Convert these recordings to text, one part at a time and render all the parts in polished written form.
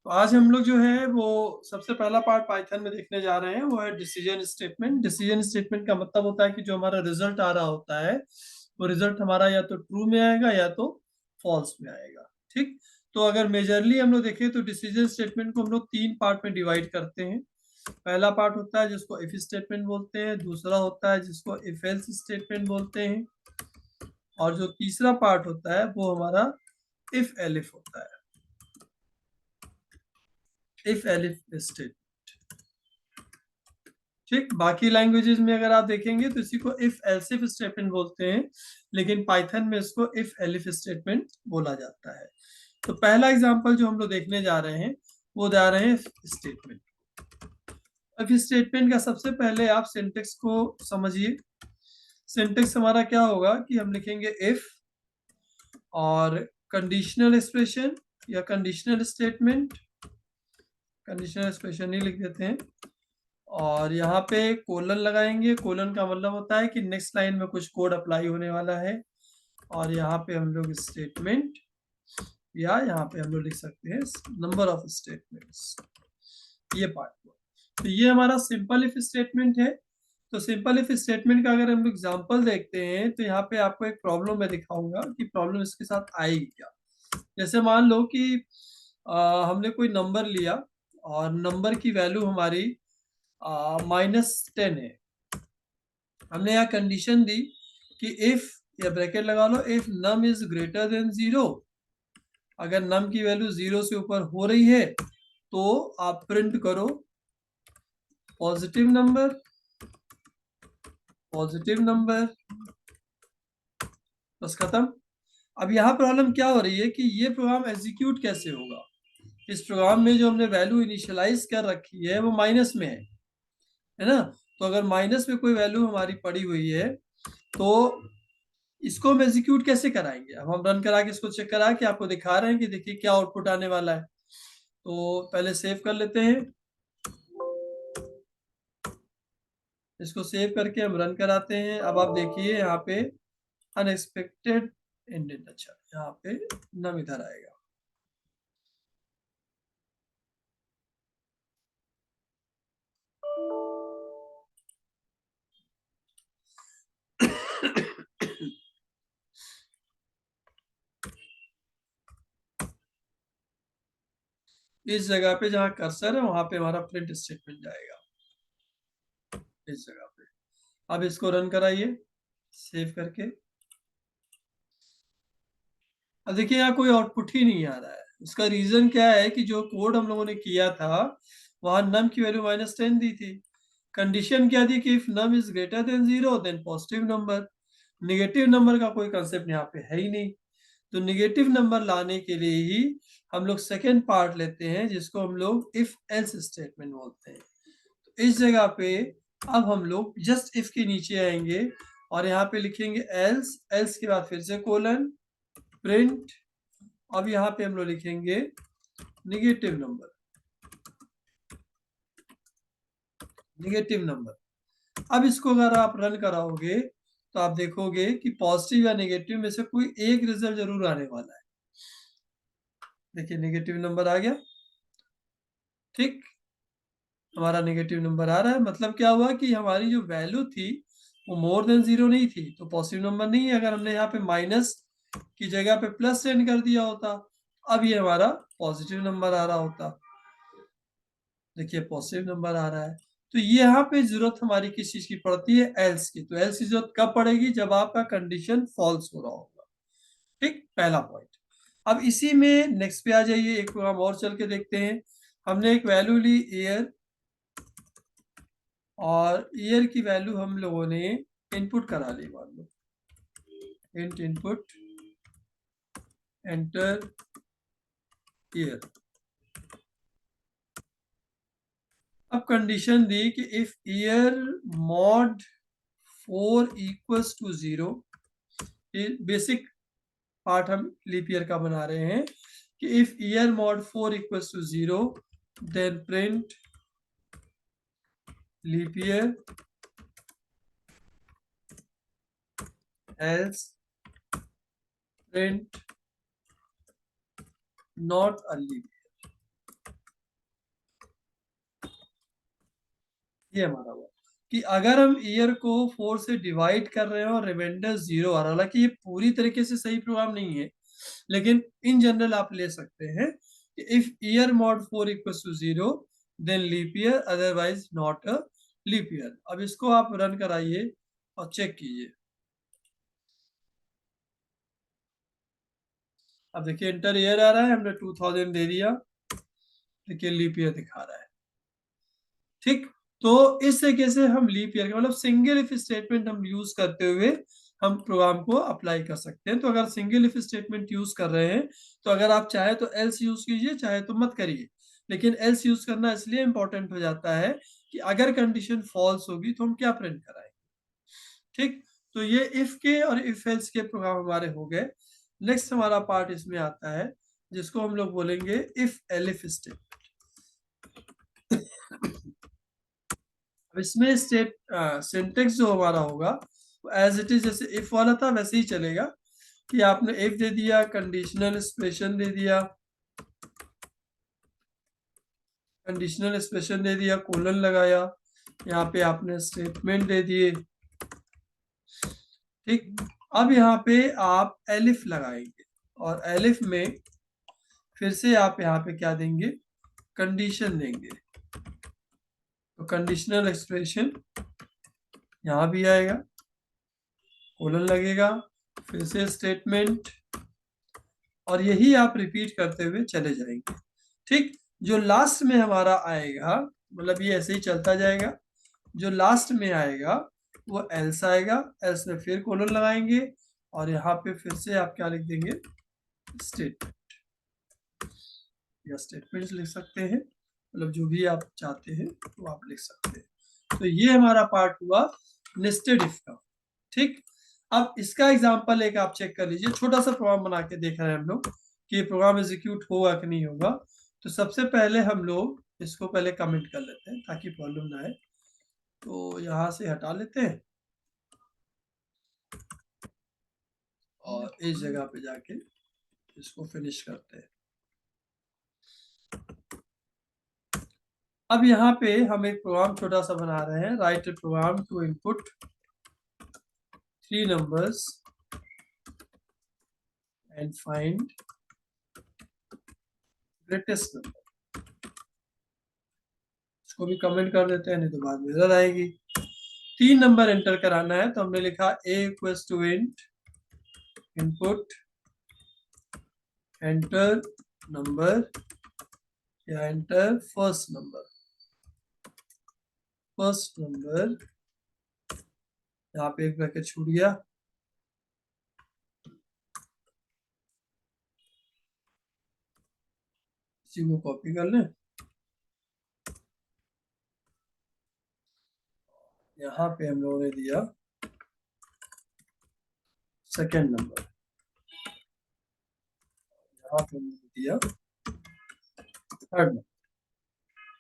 तो आज हम लोग जो है वो सबसे पहला पार्ट पाइथन में देखने जा रहे हैं, वो है डिसीजन स्टेटमेंट। डिसीजन स्टेटमेंट का मतलब होता है कि जो हमारा रिजल्ट आ रहा होता है वो रिजल्ट हमारा या तो ट्रू में आएगा या तो फॉल्स में आएगा। ठीक। तो अगर मेजरली हम लोग देखें तो डिसीजन स्टेटमेंट को हम लोग तीन पार्ट में डिवाइड करते हैं। पहला पार्ट होता है जिसको इफ स्टेटमेंट बोलते हैं, दूसरा होता है जिसको इफ एल्स स्टेटमेंट बोलते हैं, और जो तीसरा पार्ट होता है वो हमारा इफ एलिफ होता है, इफ एलिफ स्टेटमेंट। ठीक। बाकी लैंग्वेजेस में अगर आप देखेंगे तो इसी को इफ एल्सिफ स्टेटमेंट बोलते हैं, लेकिन पाइथन में इसको इफ एलिफ स्टेटमेंट बोला जाता है। तो पहला एग्जांपल जो हम लोग देखने जा रहे हैं वो जा रहे हैं स्टेटमेंट। अब इस स्टेटमेंट का सबसे पहले आप सिंटेक्स को समझिए। सिंटेक्स हमारा क्या होगा कि हम लिखेंगे इफ और कंडीशनल एक्सप्रेशन या कंडीशनल स्टेटमेंट, कंडीशनल एक्सप्रेशन ही लिख देते हैं, और यहाँ पे कोलन लगाएंगे। कोलन का मतलब होता है कि नेक्स्ट लाइन में कुछ कोड अप्लाई होने वाला है, और यहाँ पे हम लोग स्टेटमेंट, या यहाँ पे हम लोग लिख सकते हैं नंबर ऑफ स्टेटमेंट्स, ये पार्ट। तो ये हमारा सिंपल इफ स्टेटमेंट है। तो सिंपल इफ स्टेटमेंट का अगर हम लोग एग्जांपल देखते हैं तो यहाँ पे आपको एक प्रॉब्लम मैं दिखाऊंगा कि प्रॉब्लम इसके साथ आएगी क्या। जैसे मान लो कि हमने कोई नंबर लिया और नंबर की वैल्यू हमारी -10 है। हमने यहाँ कंडीशन दी कि इफ, या ब्रैकेट लगा लो, if num is greater than 0, अगर नम की वैल्यू 0 से ऊपर हो रही है तो आप प्रिंट करो पॉजिटिव नंबर, पॉजिटिव नंबर, बस खत्म। अब यहाँ प्रॉब्लम क्या हो रही है कि ये प्रोग्राम एग्जीक्यूट कैसे होगा। इस प्रोग्राम में जो हमने वैल्यू इनिशियलाइज कर रखी है वो माइनस में है ना। तो अगर माइनस में कोई वैल्यू हमारी पड़ी हुई है तो इसको हम एग्जीक्यूट कैसे कराएंगे। अब हम रन करा के इसको चेक करा के आपको दिखा रहे हैं कि देखिए क्या आउटपुट आने वाला है। तो पहले सेव कर लेते हैं, इसको सेव करके हम रन कराते हैं। अब आप देखिए यहाँ पे अनएक्सपेक्टेड एंडेड, अच्छा यहाँ पे नम इधर आएगा। इस जगह पे जहाँ कर्सर है वहां पे हमारा प्रिंट स्टेटमेंट जाएगा, इस जगह पे। अब इसको रन कराइए सेव करके। अब देखिए यहाँ कोई आउटपुट ही नहीं आ रहा है। उसका रीजन क्या है कि जो कोड हम लोगों ने किया था वहां नम की वैल्यू -10 दी थी। कंडीशन क्या थी कि if num is greater than 0 then positive number. Negative number का कोई कंसेप्ट यहाँ पे है ही नहीं। तो निगेटिव नंबर लाने के लिए ही हम लोग सेकेंड पार्ट लेते हैं जिसको हम लोग इफ एल्स स्टेटमेंट बोलते हैं। तो इस जगह पे अब हम लोग जस्ट इफ के नीचे आएंगे और यहाँ पे लिखेंगे एल्स, एल्स के बाद फिर से कोलन, प्रिंट। अब यहाँ पे हम लोग लिखेंगे निगेटिव नंबर, निगेटिव नंबर। अब इसको अगर आप रन कराओगे तो आप देखोगे कि पॉजिटिव या नेगेटिव में से कोई एक रिजल्ट जरूर आने वाला है। देखिए निगेटिव नंबर आ गया। ठीक। हमारा नेगेटिव नंबर आ रहा है, मतलब क्या हुआ कि हमारी जो वैल्यू थी वो मोर देन 0 नहीं थी, तो पॉजिटिव नंबर नहीं है। अगर हमने यहाँ पे माइनस की जगह पे प्लस सेंड कर दिया होता, अब ये हमारा पॉजिटिव नंबर आ रहा होता। देखिए पॉजिटिव नंबर आ रहा है। तो ये यहाँ पे जरूरत हमारी किस चीज की पड़ती है, एल्स की। तो एल्स की जरूरत कब पड़ेगी, जब आपका कंडीशन फॉल्स हो रहा होगा। ठीक, पहला पॉइंट। अब इसी में नेक्स्ट पे आ जाइए, एक प्रोग्राम और चल के देखते हैं। हमने एक वैल्यू ली ईयर, और ईयर की वैल्यू हम लोगों ने इनपुट करा ली। मान लो इंट इनपुट एंटर ईयर। अब कंडीशन दी कि if year mod 4 equals to 0, basic part हम लीप ईयर का बना रहे हैं, कि if year mod 4 equals to 0 then print leap year, else print not a leap year. हमारा हुआ कि अगर हम ईयर को 4 से डिवाइड कर रहे हैं और रिमाइंडर 0 आ रहा है, हालांकि ये पूरी तरीके से सही प्रोग्राम नहीं है, लेकिन इन जनरल आप ले सकते हैं कि if year mod 4 equals to 0 then leap year, otherwise not a leap year. अब इसको आप रन कराइए और चेक कीजिए। अब देखिए इंटर ईयर आ रहा है, हमने 2000 दे दिया, देखिए लीप ईयर दिखा रहा है। ठीक, तो इस तरीके से हम लीप ईयर मतलब सिंगल इफ स्टेटमेंट हम यूज करते हुए हम प्रोग्राम को अप्लाई कर सकते हैं। तो अगर सिंगल इफ स्टेटमेंट यूज कर रहे हैं तो अगर आप चाहे तो एल्स यूज कीजिए, चाहे तो मत करिए, लेकिन एल्स यूज करना इसलिए इंपॉर्टेंट हो जाता है कि अगर कंडीशन फॉल्स होगी तो हम क्या प्रिंट कराएंगे। ठीक, तो ये इफ के और इफ एल्स के प्रोग्राम हमारे हो गए। नेक्स्ट हमारा पार्ट इसमें आता है जिसको हम लोग बोलेंगे इफ एलिफ स्टेटमेंट। अब इसमें स्टेट सिंटेक्स जो हमारा होगा एज इट इज, जैसे इफ वाला था वैसे ही चलेगा कि आपने इफ दे दिया, कंडीशनल एक्सप्रेशन दे दिया, कंडीशनल एक्सप्रेशन दे दिया, कोलन लगाया, यहाँ पे आपने स्टेटमेंट दे दिए। ठीक, अब यहाँ पे आप एलिफ लगाएंगे और एलिफ में फिर से आप यहाँ पे क्या देंगे, कंडीशन देंगे। तो कंडीशनल एक्सप्रेशन यहाँ भी आएगा, कोलन लगेगा, फिर से स्टेटमेंट, और यही आप रिपीट करते हुए चले जाएंगे। ठीक, जो लास्ट में हमारा आएगा, मतलब ये ऐसे ही चलता जाएगा, जो लास्ट में आएगा वो एल्स आएगा, एल्स में फिर कोलन लगाएंगे और यहाँ पे फिर से आप क्या लिख देंगे, स्टेटमेंट या स्टेटमेंट्स लिख सकते हैं, मतलब जो भी आप चाहते हैं वो आप लिख सकते हैं। तो ये हमारा पार्ट हुआ नेस्टेड इफ का। ठीक, अब इसका एग्जांपल एक आप चेक कर लीजिए, छोटा सा प्रोग्राम बना के देख रहे हैं हम लोग कि ये प्रोग्राम एग्जीक्यूट होगा कि नहीं होगा। तो सबसे पहले हम लोग इसको पहले कमेंट कर लेते हैं ताकि प्रॉब्लम ना आए। तो यहाँ से हटा लेते हैं और इस जगह पे जाके इसको फिनिश करते हैं। अब यहाँ पे हम एक प्रोग्राम छोटा सा बना रहे हैं, write a program to input 3 numbers and find greatest number। इसको भी कमेंट कर देते हैं, नहीं तो बाद में एरर आएगी। 3 नंबर एंटर कराना है, तो हमने लिखा a equals to int input enter number या enter first number. First number यहाँ पे एक ब्रैकेट छूट गया, इसी को कॉपी कर लें, यहाँ पे हम लोगों ने दिया सेकेंड नंबर, यहाँ पे हमने दिया थर्ड नंबर,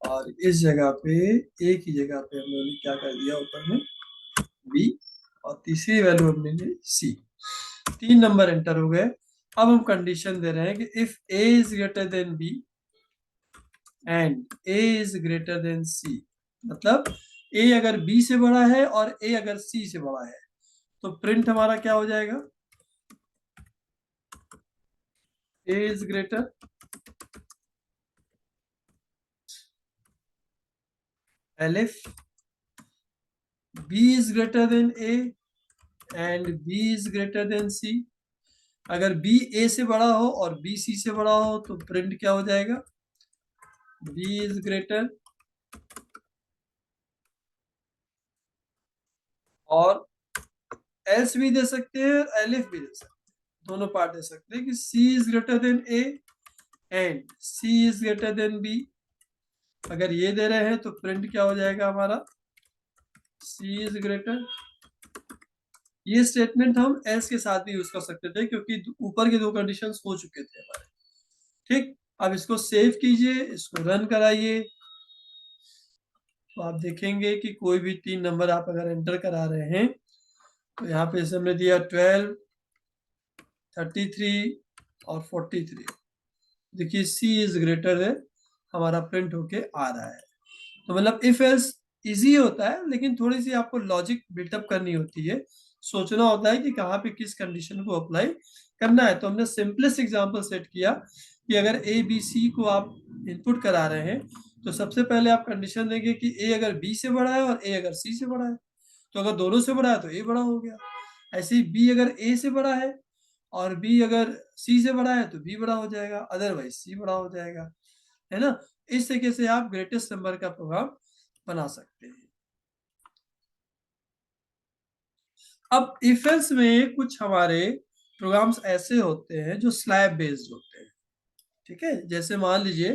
और इस जगह पे एक ही जगह पे हम लोगों ने क्या कर दिया, ऊपर में बी, और तीसरी वैल्यू हमने ली सी। 3 नंबर एंटर हो गए। अब हम कंडीशन दे रहे हैं कि if a is greater then b and a is greater then c, मतलब a अगर b से बड़ा है और a अगर c से बड़ा है, तो प्रिंट हमारा क्या हो जाएगा, a is greater elif b is greater then a and b is greater then c। अगर b a से बड़ा हो और b c से बड़ा हो तो प्रिंट क्या हो जाएगा, b इज ग्रेटर, और एल्स भी दे सकते हैं और एलिफ भी दे सकते हैं, दोनों पार्ट दे सकते हैं कि c is greater then a and c is greater then b। अगर ये दे रहे हैं तो प्रिंट क्या हो जाएगा हमारा, c इज ग्रेटर। ये स्टेटमेंट हम एल्स के साथ भी यूज कर सकते थे क्योंकि ऊपर के 2 कंडीशंस हो चुके थे हमारे। ठीक, अब इसको सेव कीजिए, इसको रन कराइए, तो आप देखेंगे कि कोई भी 3 नंबर आप अगर एंटर करा रहे हैं तो यहाँ पे हमने दिया 12, 33 और 43। देखिए c इज ग्रेटर है, हमारा प्रिंट होके आ रहा है। तो मतलब इफ एल्स इजी होता है, लेकिन थोड़ी सी आपको लॉजिक बिल्टअप करनी होती है, सोचना होता है कि कहाँ पे किस कंडीशन को अप्लाई करना है। तो हमने सिंपलेस्ट एग्जांपल सेट किया कि अगर ए बी सी को आप इनपुट करा रहे हैं, तो सबसे पहले आप कंडीशन देंगे कि ए अगर बी से बड़ा है और ए अगर सी से बड़ा है, तो अगर दोनों से बड़ा है तो ए बड़ा हो गया। ऐसे ही बी अगर ए से बड़ा है और बी अगर सी से बड़ा है तो बी बड़ा हो जाएगा, अदरवाइज सी बड़ा हो जाएगा, है ना। इस तरीके से आप ग्रेटेस्ट नंबर का प्रोग्राम बना सकते हैं। अब इफ एल्स में कुछ हमारे प्रोग्राम्स ऐसे होते हैं जो स्लैब बेस्ड होते हैं, ठीक है। जैसे मान लीजिए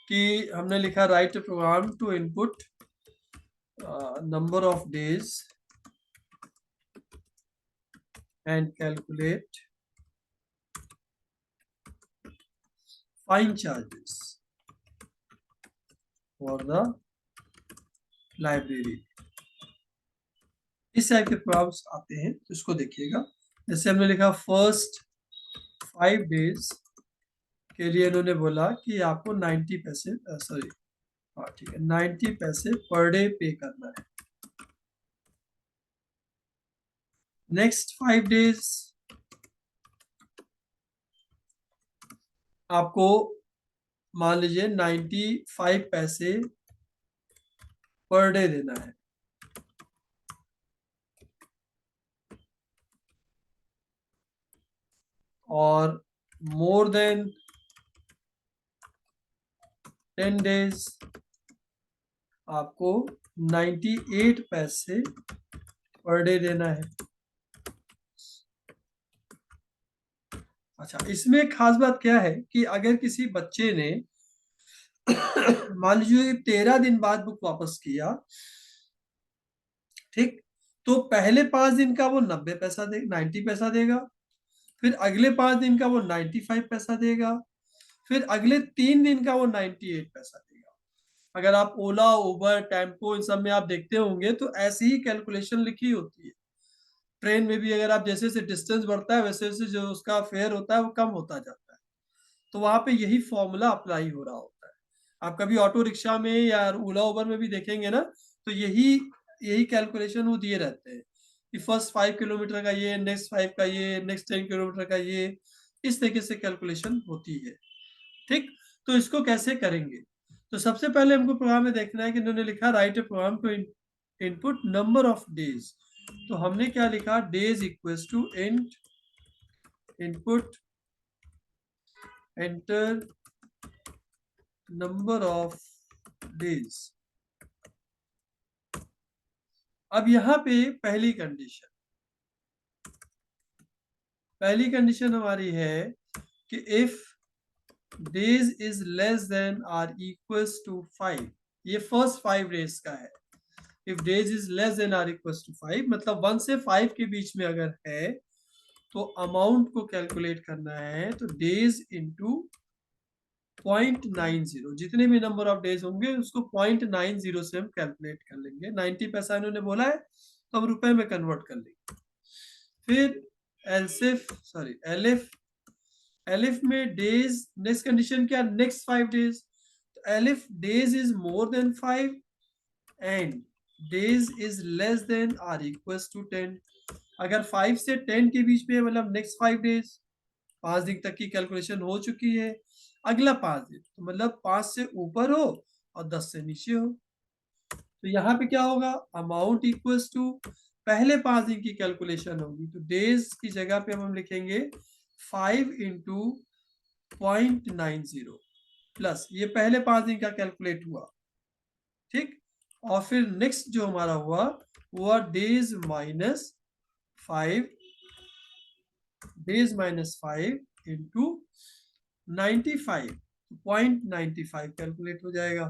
कि हमने लिखा write program to input number of days and calculate fine charges for the library. इस टाइप के प्रोग्राम्स आते हैं, तो इसको देखिएगा। जैसे हमने लिखा फर्स्ट 5 डेज के लिए इन्होंने बोला कि आपको 90 पैसे, सॉरी, हाँ ठीक है, 90 पैसे पर डे पे करना है। नेक्स्ट 5 डेज आपको मान लीजिए 95 पैसे पर डे देना है। और मोर देन 10 डेज आपको 98 पैसे पर डे देना है। अच्छा, इसमें खास बात क्या है कि अगर किसी बच्चे ने मान लीजिए 13 दिन बाद बुक वापस किया, ठीक, तो पहले 5 दिन का वो 90 पैसा दे 90 पैसा देगा, फिर अगले 5 दिन का वो 95 पैसा देगा, फिर अगले 3 दिन का वो 98 पैसा देगा। अगर आप ओला, उबर, टेम्पो इन सब में आप देखते होंगे तो ऐसी ही कैलकुलेशन लिखी होती है। ट्रेन में भी अगर आप जैसे जैसे डिस्टेंस बढ़ता है वैसे वैसे जो उसका फेयर होता है वो कम होता जाता है। तो वहां पे यही फॉर्मूला अप्लाई हो रहा होता है। आप कभी ऑटो रिक्शा में या ओला उबर में भी देखेंगे ना, तो यही यही कैलकुलेशन वो दिए रहते हैं कि फर्स्ट 5 किलोमीटर का ये, नेक्स्ट 5 का ये, नेक्स्ट 10 किलोमीटर का ये, इस तरीके से कैलकुलेशन होती है, ठीक। तो इसको कैसे करेंगे? तो सबसे पहले हमको प्रोग्राम में देखना है कि इन्होंने लिखा write a program to input number of days. तो हमने क्या लिखा, days equals to int input enter number of days. अब यहां पे पहली कंडीशन हमारी है कि if days is less than or equals to 5, ये फर्स्ट 5 डेज का है। If days is less than or equals to 5 मतलब 1 से 5 के बीच में अगर है, तो अमाउंट को कैलकुलेट करना है तो डेज इंटू 0.90, जितने भी नंबर ऑफ डेज होंगे उसको 0.90 से हम कैलकुलेट कर लेंगे। 90 पैसा इन्होंने बोला है तो हम रुपए में कन्वर्ट कर लेंगे। फिर एलिफ एलिफ में डेज, नेक्स्ट कंडीशन क्या, नेक्स्ट 5 डेज। तो elif days is more than 5 and days is less than or equals to 10। अगर 5 से 10 के बीच में मतलब नेक्स्ट 5 डेज, 5 दिन तक की कैलकुलेशन हो चुकी है, अगला 5 दिन तो मतलब 5 से ऊपर हो और 10 से नीचे हो, तो यहाँ पे क्या होगा, अमाउंट इक्वल्स टू पहले 5 दिन की कैलकुलेशन होगी, तो डेज की जगह पे हम लिखेंगे 5 इंटू 0.90 प्लस ये पहले 5 दिन का कैलकुलेट हुआ, ठीक। और फिर नेक्स्ट जो हमारा हुआ days minus 5, days minus 5 into 95, 0.95 calculate हो जाएगा।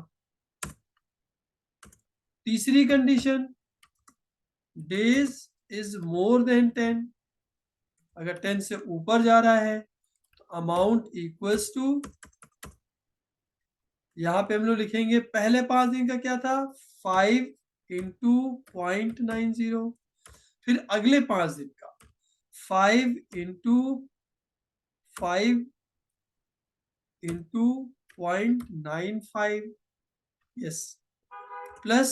तीसरी condition, days is more then 10, अगर 10 से ऊपर जा रहा है तो अमाउंट इक्वल्स टू, यहाँ पे हम लोग लिखेंगे पहले 5 दिन का क्या था, 5 इंटू 0.90, फिर अगले 5 दिन का 5 into 5 into 0.95, yes, plus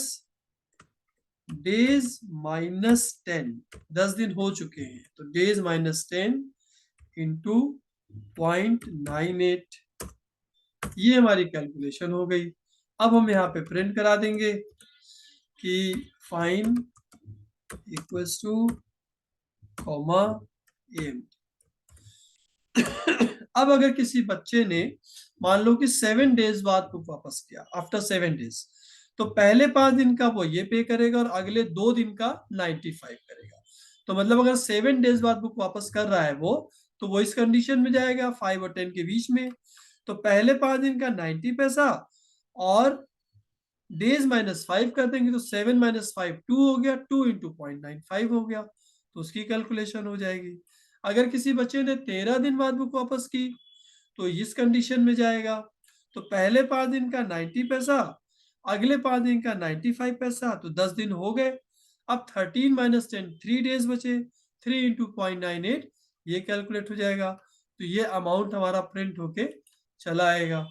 days minus 10, 10 दिन हो चुके हैं, तो डेज माइनस 10 इंटू 0.98, ये हमारी कैलकुलेशन हो गई। अब हम यहाँ पे प्रिंट करा देंगे कि fine equals to comma M. अब अगर किसी बच्चे ने मान लो कि 7 डेज बाद बुक वापस किया, आफ्टर 7 डेज, तो पहले 5 दिन का वो ये पे करेगा और अगले 2 दिन का 95 करेगा। तो मतलब अगर 7 डेज बाद बुक वापस कर रहा है वो, तो वो इस कंडीशन में जाएगा 5 और 10 के बीच में। तो पहले 5 दिन का 90 पैसा और डेज माइनस 5 कर देंगे, तो 7 माइनस 5 2 हो गया, 2 इंटू 0.95 हो गया, तो उसकी कैलकुलेशन हो जाएगी। अगर किसी बच्चे ने 13 दिन बाद बुक वापस की, तो इस कंडीशन में जाएगा, तो पहले 5 दिन का 90 पैसा, अगले 5 दिन का 95 पैसा, तो 10 दिन हो गए। अब 13 माइनस 10 3 डेज बचे, 3 इंटू 0.98, ये कैलकुलेट हो जाएगा। तो ये अमाउंट हमारा प्रिंट होके चला आएगा।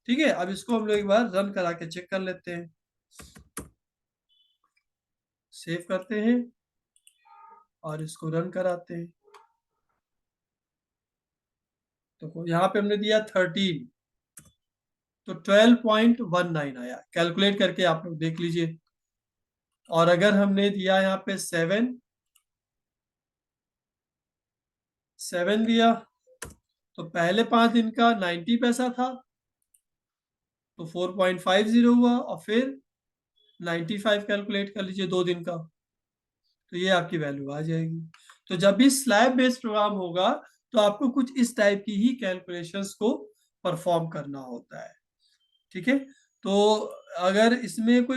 ठीक है, अब इसको हम लोग एक बार रन करा के चेक कर लेते हैं। सेव करते हैं और इसको रन कराते हैं। तो यहाँ पे हमने दिया 13, तो 12.19 आया। कैलकुलेट करके आप लोग देख लीजिए। और अगर हमने दिया यहाँ पे 7 दिया, तो पहले 5 दिन का 90 पैसा था, तो 4.50 हुआ, और फिर 95 कैलकुलेट कर लीजिए 2 दिन का, तो ये आपकी वैल्यू आ जाएगी। तो जब भी स्लैब बेस्ड प्रोग्राम होगा, तो आपको कुछ इस टाइप की ही कैलकुलेशंस को परफॉर्म करना होता है। ठीक है, तो अगर इसमें कोई